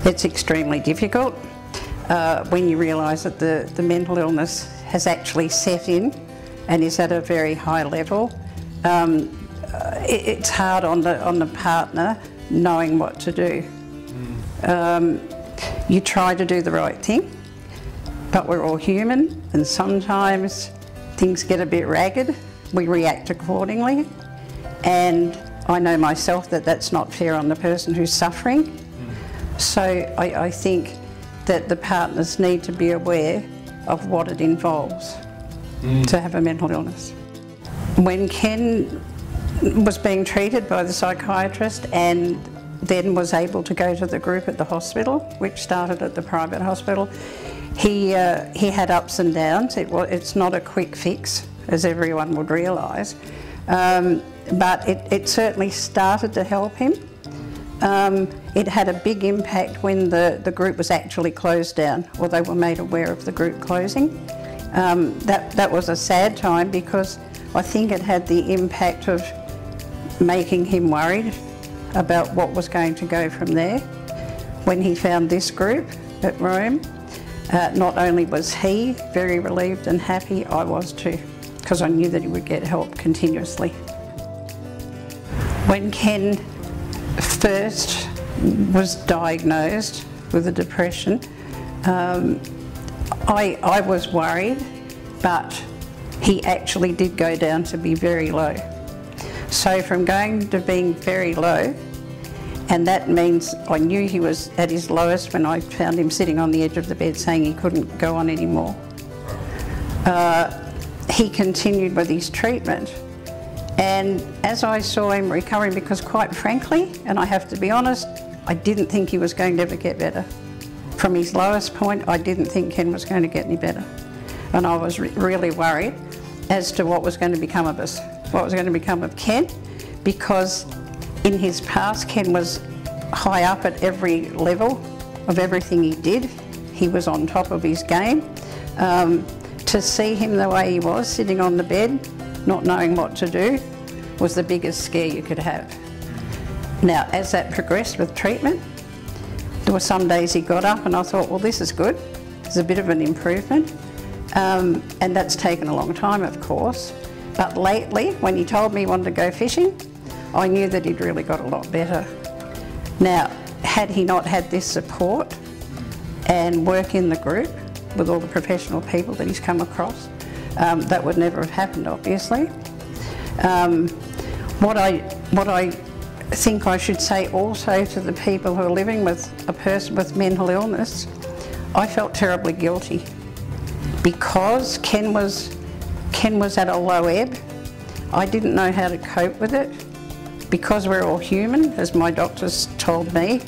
It's extremely difficult when you realise that the mental illness has actually set in and is at a very high level. It's hard on the partner knowing what to do. You try to do the right thing, but we're all human, and sometimes things get a bit ragged. We react accordingly, and I know myself that that's not fair on the person who's suffering. So I think that the partners need to be aware of what it involves to have a mental illness. When Ken was being treated by the psychiatrist and then was able to go to the group at the hospital, which started at the private hospital, he had ups and downs. It's not a quick fix, as everyone would realise, but it certainly started to help him. It had a big impact when the group was actually closed down, or they were made aware of the group closing. That was a sad time, because I think it had the impact of making him worried about what was going to go from there. When he found this group at Rome, not only was he very relieved and happy, I was too, because I knew that he would get help continuously. When Ken first was diagnosed with a depression, I was worried, but he actually did go down to be very low. So from going to being very low, and that means I knew he was at his lowest when I found him sitting on the edge of the bed saying he couldn't go on anymore. He continued with his treatment, and as I saw him recovering, because quite frankly, and I have to be honest, I didn't think he was going to ever get better. From his lowest point, I didn't think Ken was going to get any better. And I was really worried as to what was going to become of us, what was going to become of Ken, because in his past, Ken was high up at every level of everything he did. He was on top of his game. To see him the way he was, sitting on the bed, not knowing what to do, was the biggest scare you could have. Now, as that progressed with treatment, there were some days he got up and I thought, well, this is good. There's a bit of an improvement. And that's taken a long time, of course. But lately, when he told me he wanted to go fishing, I knew that he'd really got a lot better. Now, had he not had this support and work in the group with all the professional people that he's come across, that would never have happened, obviously. What I think I should say also to the people who are living with a person with mental illness, I felt terribly guilty, because Ken was at a low ebb. I didn't know how to cope with it. Because we're all human, as my doctors told me,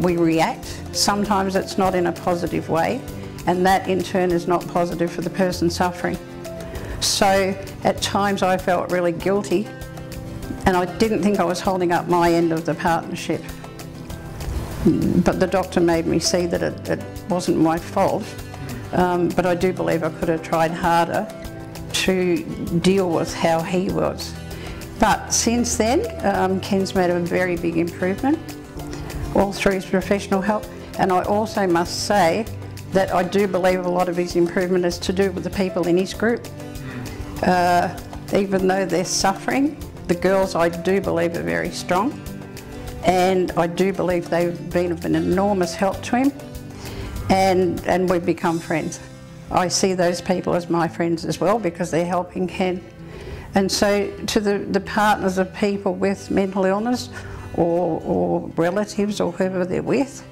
we react. Sometimes it's not in a positive way, and that in turn is not positive for the person suffering. So at times I felt really guilty, and I didn't think I was holding up my end of the partnership. But the doctor made me see that it wasn't my fault, but I do believe I could have tried harder to deal with how he was. But since then, Ken's made a very big improvement, all through his professional help. And I also must say that I do believe a lot of his improvement is to do with the people in his group. Even though they're suffering, the girls, I do believe, are very strong. And I do believe they've been of an enormous help to him. And we've become friends. I see those people as my friends as well, because they're helping Ken. And so to the partners of people with mental illness, or relatives, or whoever they're with,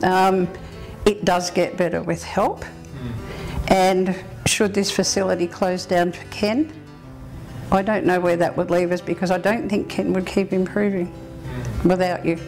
it does get better with help. And should this facility close down for Ken, I don't know where that would leave us, because I don't think Ken would keep improving without you.